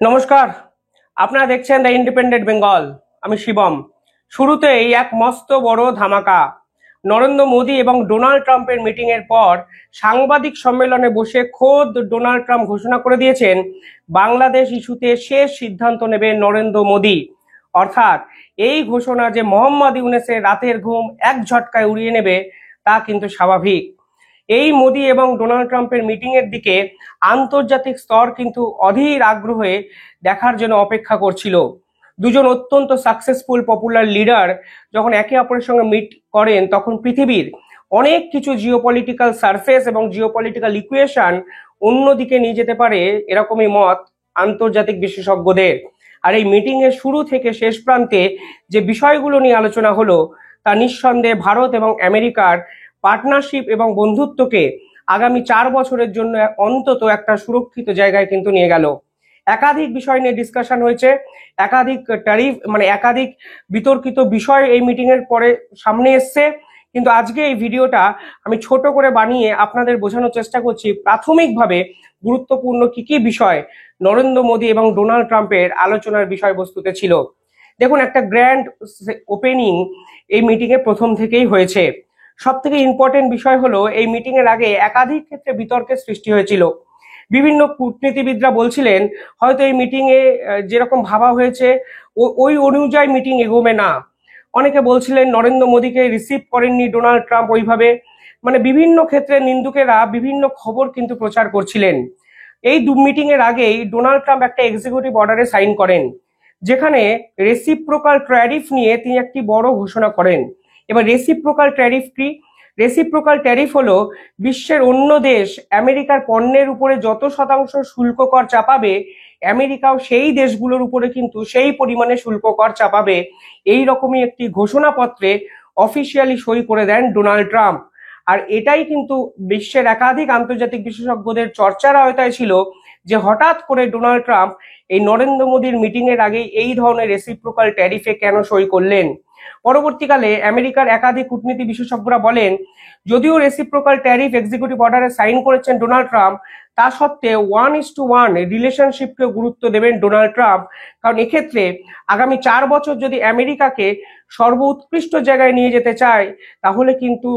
নমস্কার, আপনারা দেখছেন দ্য ইন্ডিপেন্ডেন্ট বেঙ্গল। আমি শিবম। শুরুতেই এক মস্ত বড় ধামাকা। নরেন্দ্র মোদী এবং ডোনাল্ড ট্রাম্পের মিটিং এর পর সাংবাদিক সম্মেলনে বসে খোদ ডোনাল্ড ট্রাম্প ঘোষণা করে দিয়েছেন বাংলাদেশ ইস্যুতে শেষ সিদ্ধান্ত নেবেন নরেন্দ্র মোদী। অর্থাৎ এই ঘোষণা যে মোহাম্মদ ইউনূসের রাতের ঘুম এক ঝটকায় উড়িয়ে নেবে তা কিন্তু স্বাভাবিক। এই মোদী এবং ডোনাল্ড ট্রাম্পের মিটিং এর দিকে আন্তর্জাতিক স্তর কিন্তু অধীর আগ্রহে দেখার জন্য অপেক্ষা করছিল। দুজন অত্যন্ত সাকসেসফুল পপুলার লিডার যখন একে অপরের সঙ্গে মিট করেন তখন পৃথিবীর অনেক কিছু জিওপলিটিক্যাল সারফেস এবং জিওপলিটিক্যাল ইকুয়েশন অন্যদিকে নিয়ে যেতে পারে, এরকমই মত আন্তর্জাতিক বিশেষজ্ঞদের। আর এই মিটিং এর শুরু থেকে শেষ প্রান্তে যে বিষয়গুলো নিয়ে আলোচনা হলো তা নিঃসন্দেহে ভারত এবং আমেরিকার পার্টনারশিপ এবং বন্ধুত্বকে আগামী 4 বছরের জন্য অন্তত একটা সুরক্ষিত জায়গায় কিন্তু নিয়ে গেল। একাধিক বিষয় নিয়ে ডিসকাশন হয়েছে, একাধিক ট্যারিফ একাধিক বিতর্কিত বিষয় এই মিটিং এর পরে সামনে এসছে। কিন্তু আজকে এই ভিডিওটা আমি ছোট করে বানিয়ে আপনাদের বোঝানোর চেষ্টা করছি প্রাথমিকভাবে গুরুত্বপূর্ণ কি কি বিষয় নরেন্দ্র মোদী এবং ডোনাল্ড ট্রাম্পের আলোচনার বিষয়বস্তুতে ছিল। দেখুন, একটা গ্র্যান্ড ওপেনিং এই মিটিং এর প্রথম থেকেই হয়েছে। সব থেকে ইম্পর্টেন্ট বিষয় হলো এই মিটিং এর আগে একাধিক ক্ষেত্রে বিতর্কের সৃষ্টি হয়েছিল। বিভিন্ন কূটনীতিবিদরা বলছিলেন হয়তো এই মিটিং এ যেরকম ভাবা হয়েছে ওই অনুযায়ী মিটিং এগোবে না। অনেকে বলছিলেন নরেন্দ্র মোদীকে রিসিভ করেননি ডোনাল্ড ট্রাম্প ওইভাবে। বিভিন্ন ক্ষেত্রে নিন্দুকেরা বিভিন্ন খবর কিন্তু প্রচার করছিলেন। এই মিটিং এর আগেই ডোনাল্ড ট্রাম্প একটা এক্সিকিউটিভ অর্ডারে সাইন করেন, যেখানে রেসিপ্রোকাল ট্যারিফ নিয়ে তিনি একটি বড় ঘোষণা করেন। এবার রেসিপ্রোকাল ট্যারিফ কি? রেসিপ্রোকাল ট্যারিফ হলো বিশ্বের অন্য দেশ আমেরিকার পণ্যের উপরে যত শতাংশ শুল্ক কর চাপাবে, আমেরিকাও সেই দেশগুলোর উপরে কিন্তু সেই পরিমাণে শুল্ক কর চাপাবে। এই রকমই একটি ঘোষণাপত্রে অফিসিয়ালি সই করে দেন ডোনাল্ড ট্রাম্প। আর এটাই কিন্তু বিশ্বের একাধিক আন্তর্জাতিক বিশেষজ্ঞদের চর্চার আওতায় ছিল যে হঠাৎ করে ডোনাল্ড ট্রাম্প এই নরেন্দ্র মোদীর মিটিং এর আগে এই ধরনের রেসিপ্রোকাল ট্যারিফে কেন সই করলেন। পরবর্তীকালে আমেরিকার একাধিক কূটনীতি বিশেষজ্ঞরা বলেন যদিও রেসিপ্রোকাল ট্যারিফ এক্সিকিউটিভ অর্ডারে সাইন করেছেন ডোনাল্ড ট্রাম্প, তা সত্ত্বেও 1:1 রিলেশনশিপকে গুরুত্ব দেবেন ডোনাল্ড ট্রাম্প। কারণ এক্ষেত্রে আগামী 4 বছর যদি আমেরিকাকে সর্বোৎকৃষ্ট জায়গায় নিয়ে যেতে চায়, তাহলে কিন্তু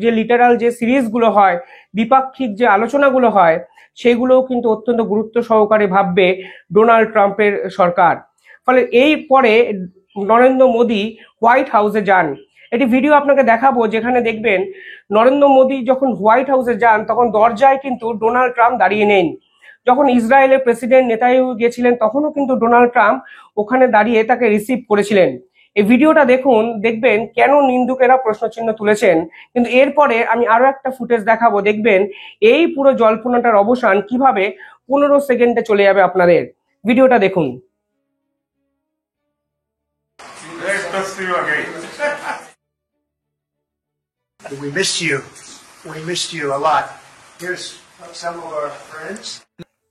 যে লিটারাল যে সিরিজগুলো হয়, দ্বিপাক্ষিক যে আলোচনাগুলো হয়, সেগুলোও কিন্তু অত্যন্ত গুরুত্ব সহকারে ভাববে ডোনাল্ড ট্রাম্পের সরকার। ফলে এই পরে নরেন্দ্র মোদী হোয়াইট হাউসে যান। একটি ভিডিও আপনাকে দেখাবো যেখানে দেখবেন নরেন্দ্র মোদী যখন হোয়াইট হাউসে যান তখন দরজায় কিন্তু ডোনাল্ড ট্রাম্প দাঁড়িয়ে নেন। যখন ইসরায়েলের প্রেসিডেন্ট নেতানিয়াহু গিয়েছিলেন তখনও কিন্তু ডোনাল্ড ট্রাম্প ওখানে দাঁড়িয়ে তাকে রিসিভ করেছিলেন। এই ভিডিওটা দেখুন, দেখবেন কেন নিন্দুকেরা প্রশ্নচিহ্ন তুলেছেন। কিন্তু এরপরে আমি আরো একটা ফুটেজ দেখাবো, দেখবেন এই পুরো জল্পনাটার অবসান কিভাবে 15 সেকেন্ডে চলে যাবে আপনাদের। ভিডিওটা দেখুন। We missed you. We missed you a lot. Here's some of our friends.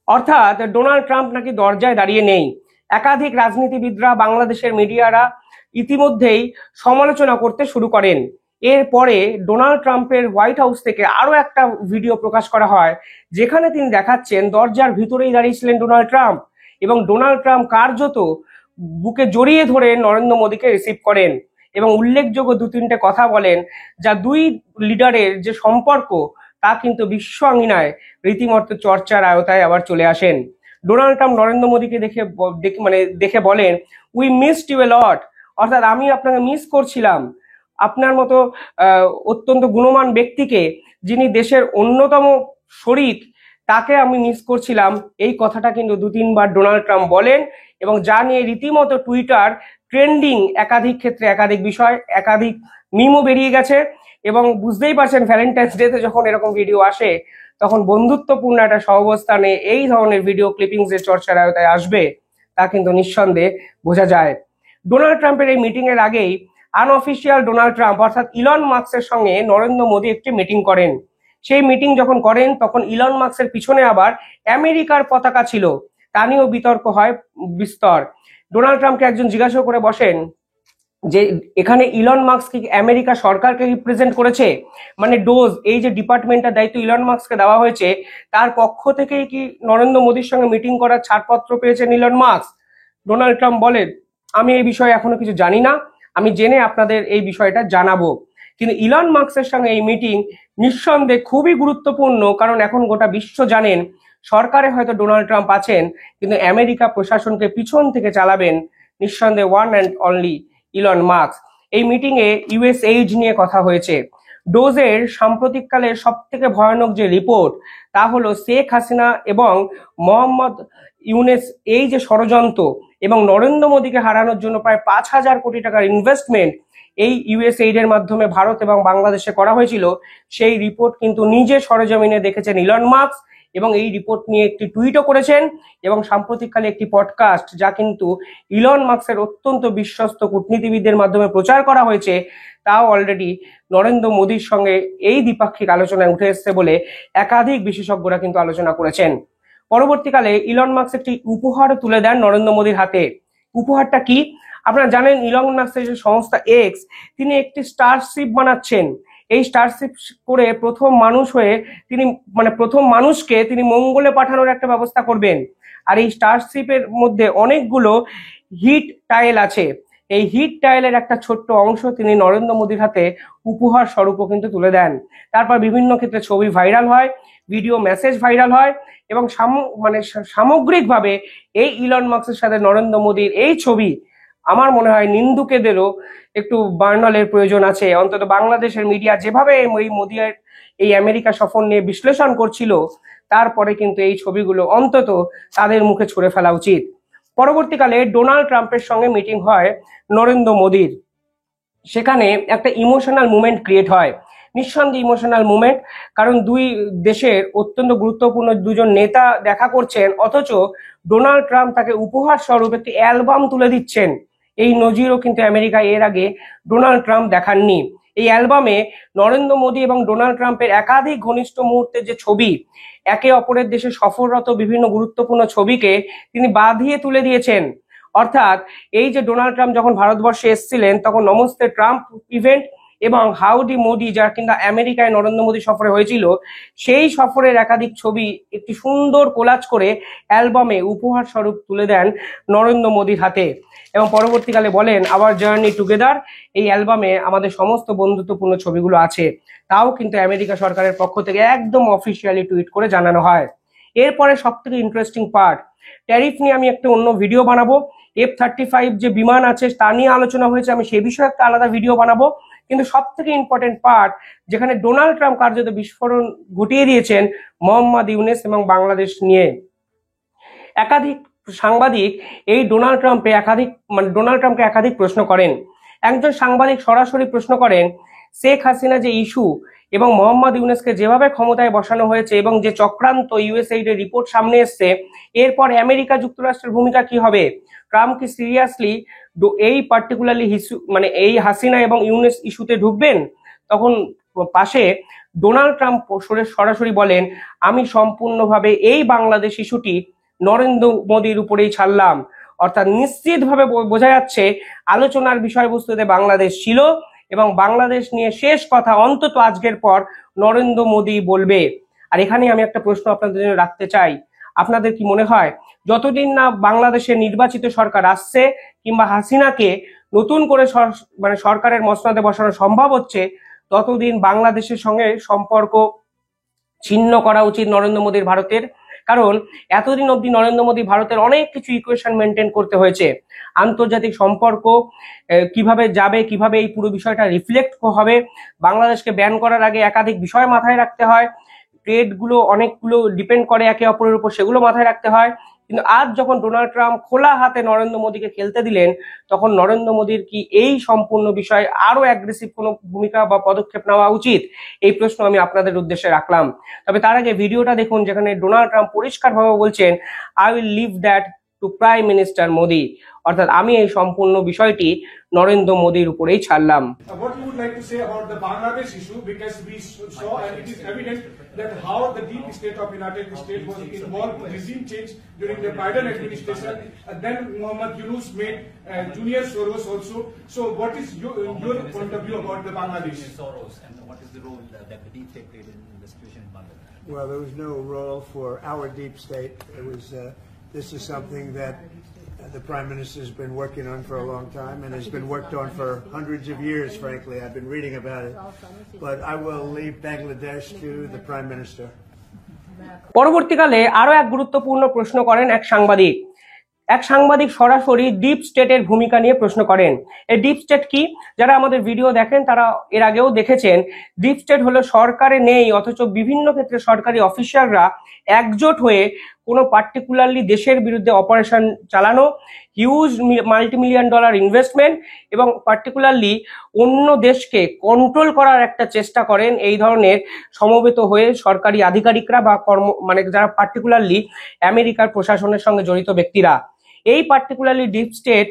অর্থাৎ ডোনাল্ড ট্রাম্প নাকি দরজায় দাঁড়িয়ে নেই। একাধিক রাজনীতিবিদরা, বাংলাদেশের মিডিয়ারা ইতিমধ্যেই সমালোচনা করতে শুরু করেন। এরপরে ডোনাল্ড ট্রাম্পের হোয়াইট হাউস থেকে আরো একটা ভিডিও প্রকাশ করা হয় যেখানে তিনি দেখাচ্ছেন দরজার ভিতরেই দাঁড়িয়েছিলেন ডোনাল্ড ট্রাম্প, এবং ডোনাল্ড ট্রাম্প কার্যত বুকে জড়িয়ে ধরে নরেন্দ্র মোদীকে রিসিভ করেন এবং উল্লেখযোগ্য 2-3টে কথা বলেন, যা দুই লিডারের যে সম্পর্ক তা কিন্তু বিশ্ব আঙিনায় রীতিমতো চর্চার আওতায় আবার চলে আসেন। ডোনাল্ড ট্রাম্প নরেন্দ্র মোদীকে দেখে বলেন উই মিসড ইউ এ লট, অর্থাৎ আমি আপনাকে মিস করছিলাম। আপনার মতো অত্যন্ত গুণমান ব্যক্তিকে, যিনি দেশের অন্যতম শরিক, তাকে আমি মিস করছিলাম। এই কথাটা কিন্তু 2-3 বার ডোনাল্ড ট্রাম্প বলেন এবং যা নিয়ে রীতিমতো টুইটার ট্রেন্ডিং, একাধিক ক্ষেত্রে একাধিক বিষয়, একাধিক মিমও বেরিয়ে গেছে। এবং বুঝতেই পারছেন ভ্যালেন্টাইন্স ডেতে যখন এরকম ভিডিও আসে তখন বন্ধুত্বপূর্ণ একটা সহাবস্থানে এই ধরনের ভিডিও ক্লিপিংস এর চর্চার আওতায় আসবে তা কিন্তু নিঃসন্দেহে বোঝা যায়। ডোনাল্ড ট্রাম্পের এই মিটিং এর আগেই আনঅফিসিয়াল ডোনাল্ড ট্রাম্প অর্থাৎ ইলন মাস্কের সঙ্গে নরেন্দ্র মোদী একটি মিটিং করেন। সেই মিটিং যখন করেন তখন ইলন মাস্কের পিছনে আবার আমেরিকার পতাকা ছিল, তা নিয়েও বিতর্ক হয় বিস্তর। ডোনাল্ড ট্রাম্পকে একজন জিজ্ঞাসা করে বসেন যে এখানে ইলন মাস্ক কি আমেরিকা সরকারকে রিপ্রেজেন্ট করেছে, মানে ডোজ এই যে ডিপার্টমেন্টের দায়িত্ব ইলন মাস্ককে দেওয়া হয়েছে তার পক্ষ থেকেই কি নরেন্দ্র মোদীর সঙ্গে মিটিং করার ছাড়পত্র পেয়েছেন ইলন মাস্ক? ডোনাল্ড ট্রাম্প বলেন, আমি এই বিষয়ে এখনো কিছু জানি না, আমি জেনে আপনাদের এই বিষয়টা জানাবো। কিন্তু ইলন মাস্কের সঙ্গে এই মিটিং নিঃসন্দেহে খুবই গুরুত্বপূর্ণ, কারণ এখন গোটা বিশ্ব জানেন সরকারে হয়তো ডোনাল্ড ট্রাম্প আছেন, কিন্তু আমেরিকা প্রশাসনকে পিছন থেকে চালাবেন নিঃসন্দেহে one and only Elon Musk. এই মিটিং এ ইউএস এইড নিয়ে কথা হয়েছে। ডোজের সাম্প্রতিককালে সব থেকে ভয়ানক যে রিপোর্ট তা হলো শেখ হাসিনা এবং মোহাম্মদ ইউনেস এই যে ষড়যন্ত্র এবং নরেন্দ্র মোদীকে হারানোর জন্য প্রায় 5,000 কোটি টাকার ইনভেস্টমেন্ট এই ইউএস এইডের মাধ্যমে ভারত এবং বাংলাদেশে করা হয়েছিল, সেই রিপোর্ট কিন্তু নিজে সরেজমিনে দেখেছেন ইলন মাস্ক এবং এই রিপোর্ট নিয়ে একটি টুইটও করেছেন এবং সাম্প্রতিককালে একটি পডকাস্ট যা কিন্তু ইলন মাস্কের অত্যন্ত বিশ্বস্ত কূটনীতিবিদদের মাধ্যমে প্রচার করা হয়েছে তাও অলরেডি নরেন্দ্র মোদীর সঙ্গে এই দ্বিপাক্ষিক আলোচনায় উঠে এসছে বলে একাধিক বিশেষজ্ঞরা কিন্তু আলোচনা করেছেন। পরবর্তীকালে ইলন মাস্ক একটি উপহার তুলে দেন নরেন্দ্র মোদীর হাতে। উপহারটা কি? আপনারা জানেন ইলন মাস্কের যে সংস্থা এক্স, তিনি একটি স্টারশিপ বানাচ্ছেন। এই স্টারশিপ করে প্রথম মানুষ হয়ে তিনি মানে প্রথম মানুষকে তিনি মঙ্গলে পাঠানোর একটা ব্যবস্থা করবেন। আর এই স্টারশিপের মধ্যে অনেকগুলো হিট টাইল আছে। এই হিট টাইলের একটা ছোট্ট অংশ তিনি নরেন্দ্র মোদীর হাতে উপহার স্বরূপও কিন্তু তুলে দেন। তারপর বিভিন্ন ক্ষেত্রে ছবি ভাইরাল হয়, ভিডিও মেসেজ ভাইরাল হয় এবং সামগ্রিকভাবে এই ইলন মাস্কের সাথে নরেন্দ্র মোদীর এই ছবি আমার মনে হয় নিন্দুকেদেরও একটু বার্নালের প্রয়োজন আছে। অন্তত বাংলাদেশের মিডিয়া যেভাবে এই মোদীর এই আমেরিকা সফর নিয়ে বিশ্লেষণ করছিল, তারপরে কিন্তু এই ছবিগুলো অন্তত তাদের মুখে ছুঁড়ে ফেলা উচিত। পরবর্তীকালে ডোনাল্ড ট্রাম্পের সঙ্গে মিটিং হয় নরেন্দ্র মোদীর। সেখানে একটা ইমোশনাল মুভমেন্ট ক্রিয়েট হয়, নিঃসন্দেহে ইমোশনাল মুভমেন্ট, কারণ দুই দেশের অত্যন্ত গুরুত্বপূর্ণ দুজন নেতা দেখা করছেন, অথচ ডোনাল্ড ট্রাম্প তাকে উপহার স্বরূপ একটি অ্যালবাম তুলে দিচ্ছেন। এই নজিরও কিন্তু আমেরিকায় এর আগে ডোনাল্ড ট্রাম্প দেখাননি। এই অ্যালবামে নরেন্দ্র মোদী এবং ডোনাল্ড ট্রাম্পের একাধিক ঘনিষ্ঠ মুহূর্তের যে ছবি, একে অপরের দেশে সফররত বিভিন্ন গুরুত্বপূর্ণ ছবিকে তিনি বাঁধিয়ে তুলে দিয়েছেন। অর্থাৎ এই যে ডোনাল্ড ট্রাম্প যখন ভারতবর্ষে এসেছিলেন তখন নমস্তে ট্রাম্প ইভেন্ট এবং হাউডি মোদি যা কিন্তু আমেরিকায় নরেন্দ্র মোদী সফরে হয়েছিল, সেই সফরের একাধিক ছবি একটি সুন্দর কোলাজ করে অ্যালবামে উপহার স্বরূপ তুলে দেন নরেন্দ্র মোদীর হাতে এবং পরবর্তীকালে বলেন আওয়ার জার্নি টুগেদার। এই অ্যালবামে আমাদের সমস্ত বন্ধুত্বপূর্ণ ছবিগুলো আছে, তাও কিন্তু আমেরিকা সরকারের পক্ষ থেকে একদম অফিসিয়ালি টুইট করে জানানো হয়। এরপরে সব থেকে ইন্টারেস্টিং পার্ট, ট্যারিফ নিয়ে আমি একটা অন্য ভিডিও বানাবো। F-35 যে বিমান আছে তা নিয়ে আলোচনা হয়েছে, আমি সে বিষয়ে একটা আলাদা ভিডিও বানাবো। কিন্তু সব থেকে ইম্পর্টেন্ট পার্ট, যেখানে ডোনাল্ড ট্রাম্প কার্যত বিস্ফোরণ ঘটিয়ে দিয়েছেন মোহাম্মদ ইউনেস এবং বাংলাদেশ নিয়ে। একাধিক সাংবাদিক এই ডোনাল্ড ট্রাম্পকে একাধিক প্রশ্ন করেন। একজন সাংবাদিক সরাসরি প্রশ্ন করেন শেখ হাসিনা যে ইস্যু এবং মোহাম্মদ ইউনেসকে যেভাবে ক্ষমতায় বসানো হয়েছে এবং যে চক্রান্ত ইউএসএইড এর রিপোর্ট সামনে এসছে, এরপর আমেরিকা যুক্তরাষ্ট্রের ভূমিকা কি হবে? ট্রাম্প কি সিরিয়াসলি এই পার্টিকুলারলি এই হাসিনা এবং ইউনেস ইস্যুতে ঢুকবেন? তখন পাশে ডোনাল্ড ট্রাম্প সরাসরি বলেন, আমি সম্পূর্ণভাবে এই বাংলাদেশ ইস্যুটি নরেন্দ্র মোদীর উপরেই ছাড়লাম। অর্থাৎ নিশ্চিতভাবে বোঝা যাচ্ছে আলোচনার বিষয়বস্তুতে বাংলাদেশ ছিল এবং বাংলাদেশ নিয়ে শেষ কথা অন্তত আজকের পর নরেন্দ্র মোদী বলবে। আর এখানে আমি একটা প্রশ্ন আপনাদের জন্য রাখতে চাই, আপনাদের কি মনে হয় যতদিন না বাংলাদেশের নির্বাচিত সরকার আসছে কিংবা হাসিনাকে নতুন করে সরকারের মসনদে বসানো সম্ভব হচ্ছে, ততদিন বাংলাদেশের সঙ্গে সম্পর্ক ছিন্ন করা উচিত নরেন্দ্র মোদীর ভারতের? কারণ এতদিন অবধি নরেন্দ্র মোদী ভারতের অনেক কিছু ইকুয়েশন মেনটেন করতে হয়েছে। আন্তর্জাতিক সম্পর্ক কিভাবে যাবে, কিভাবে এই পুরো বিষয়টা রিফ্লেক্ট হবে, বাংলাদেশকে ব্যান করার আগে একাধিক বিষয় মাথায় রাখতে হয়, ট্রেডগুলো অনেকগুলো ডিপেন্ড করে একে অপরের উপর, সেগুলো মাথায় রাখতে হয়। কিন্তু আজ যখন ডোনাল্ড ট্রাম্প খোলা হাতে নরেন্দ্র মোদীকে খেলতে দিলেন, তখন নরেন্দ্র মোদীর কি এই সম্পূর্ণ বিষয়ে আরো অ্যাগ্রেসিভ কোনো ভূমিকা বা পদক্ষেপ নেওয়া উচিত? এই প্রশ্ন আমি আপনাদের উদ্দেশ্যে রাখলাম। তবে তার আগে ভিডিওটা দেখুন, যেখানে ডোনাল্ড ট্রাম্প পরিষ্কারভাবে বলছেন, I will leave that to to prime minister Modi. অর্থাৎ আমি এই সম্পূর্ণ বিষয়টি নরেন্দ্র মোদির উপরেই ছাড়লাম। What you would like to say about the Bangladesh issue, because we saw and it is evident that how the deep state of United States was involved in regime change during the Biden administration, and then Mohammed Yunus made Junior Soros also. So what is your point of view about the Bangladesh? Soros, and what is the role that the deep state played in the situation in Bangladesh? Well, there was no role for our deep state. It was, this is something that the Prime Minister has been working on for a long time and has been worked on for hundreds of years, frankly. I've been reading about it. But I will leave Bangladesh to the Prime Minister. পরবর্তীকালে আরো এক গুরুত্বপূর্ণ প্রশ্ন করেন এক সাংবাদিক সরাসরি deep স্টেটের ভূমিকা নিয়ে প্রশ্ন করেন। এই ডিপ স্টেট কি? যারা আমাদের ভিডিও দেখেন তারা এর আগেও দেখেছেন। ডিপ স্টেট হলো সরকারে নেই অথচ বিভিন্ন ক্ষেত্রে সরকারি অফিসাররা একজোট হয়ে কোনো পার্টিকুলারলি দেশের বিরুদ্ধে অপারেশন চালানো, হিউজ মাল্টিমিলিয়ন ডলার ইনভেস্টমেন্ট এবং পার্টিকুলারলি অন্য দেশকে কন্ট্রোল করার একটা চেষ্টা করেন এই ধরনের সমবেত হয়ে সরকারি আধিকারিকরা বা যারা পার্টিকুলারলি আমেরিকার প্রশাসনের সঙ্গে জড়িত ব্যক্তিরা। এই পার্টিকুলারলি ডিপ স্টেট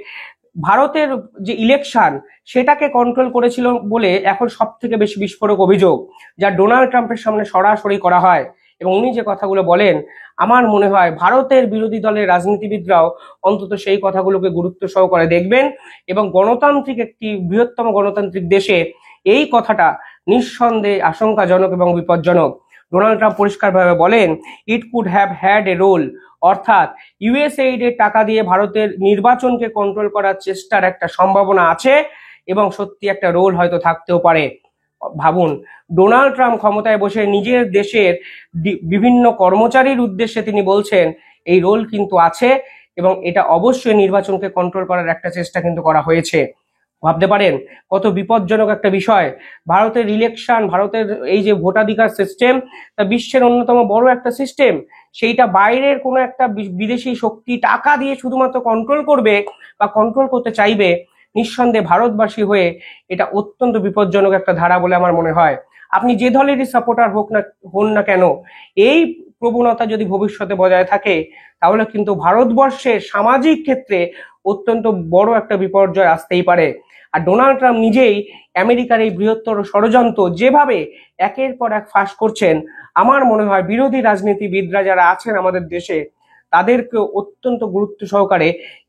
ভারতের যে ইলেকশন সেটাকে কন্ট্রোল করেছিল বলে এখন সব থেকে বেশি বিস্ফোরক অভিযোগ, যা ডোনাল্ড ট্রাম্পের সামনে সরাসরি করা হয়। এবং উনি যে কথাগুলো বলেন, আমার মনে হয় ভারতের বিরোধী দলের রাজনীতিবিদরাও অন্তত সেই কথাগুলোকে গুরুত্ব সহকারে দেখবেন এবং গণতান্ত্রিক একটি বৃহত্তম গণতান্ত্রিক দেশে এই কথাটা নিঃসন্দেহে আশঙ্কাজনক এবং বিপজ্জনক। ডোনাল্ড ট্রাম্প পরিষ্কারভাবে বলেন, it could have had a role, অর্থাৎ ইউএসএইড এর টাকা দিয়ে ভারতের নির্বাচনকে কন্ট্রোল করার চেষ্টার একটা সম্ভাবনা আছে এবং সত্যি একটা রোল হয়তো থাকতেও পারে। ভাবুন, ডোনাল্ড ট্রাম্প ক্ষমতায় বসে নিজের দেশের বিভিন্ন কর্মচারীর উদ্দেশ্যে তিনি বলছেন এই রোল কিন্তু আছে এবং এটা অবশ্যই নির্বাচনকে কন্ট্রোল করার একটা চেষ্টা কিন্তু করা হয়েছে। ভাবতে পারেন কত বিপজ্জনক একটা বিষয়। ভারতের ইলেকশন, ভারতের এই যে ভোটাধিকার সিস্টেম, তা বিশ্বের অন্যতম বড় একটা সিস্টেম। সেইটা বাইরের কোনো একটা বিদেশি শক্তি টাকা দিয়ে শুধুমাত্র কন্ট্রোল করবে বা কন্ট্রোল করতে চাইবে, নিঃসন্দেহে ভারতবাসী হয়ে এটা অত্যন্ত বিপজ্জনক একটা ধারা বলে আমার মনে হয়। আপনি যে দলেরই সাপোর্টার হন না কেন, এই প্রবণতা যদি ভবিষ্যতে বজায় থাকে তাহলে কিন্তু ভারতবর্ষের সামাজিক ক্ষেত্রে অত্যন্ত বড় একটা বিপর্যয় আসতেই পারে। আর ডোনাল্ড ট্রাম্প নিজেই আমেরিকার এই বৃহত্তর ষড়যন্ত্র যেভাবে একের পর এক ফাঁস করছেন, আমার মনে হয় বিরোধী রাজনীতিবিদরা যারা আছেন আমাদের দেশে তাদেরকে অত্যন্ত গুরুত্ব সহকারে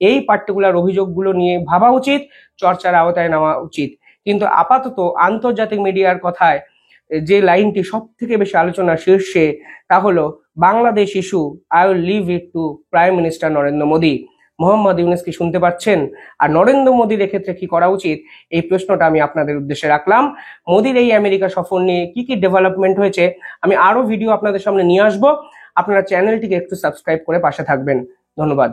এই পার্টিকুলার অভিযোগগুলো নিয়ে ভাবা উচিত, চর্চার আওতায় নেওয়া উচিত। কিন্তু আপাতত আন্তর্জাতিক মিডিয়ার কথায় যে লাইনটি সব থেকে বেশি আলোচনার শীর্ষে তা হলো Bangladesh issue, I will leave it to prime minister Narendra Modi. Mohammad Yunus কি শুনতে পাচ্ছেন? আর নরেন্দ্র মোদির এক্ষেত্রে কি করা উচিত, এই প্রশ্নটা আমি আপনাদের উদ্দেশ্যে রাখলাম। মোদির এই আমেরিকা সফর নিয়ে কি কি ডেভেলপমেন্ট হয়েছে আমি আরো ভিডিও আপনাদের সামনে নিয়ে আসবো। আপনারা চ্যানেলটিকে একটু সাবস্ক্রাইব করে পাশে থাকবেন। ধন্যবাদ।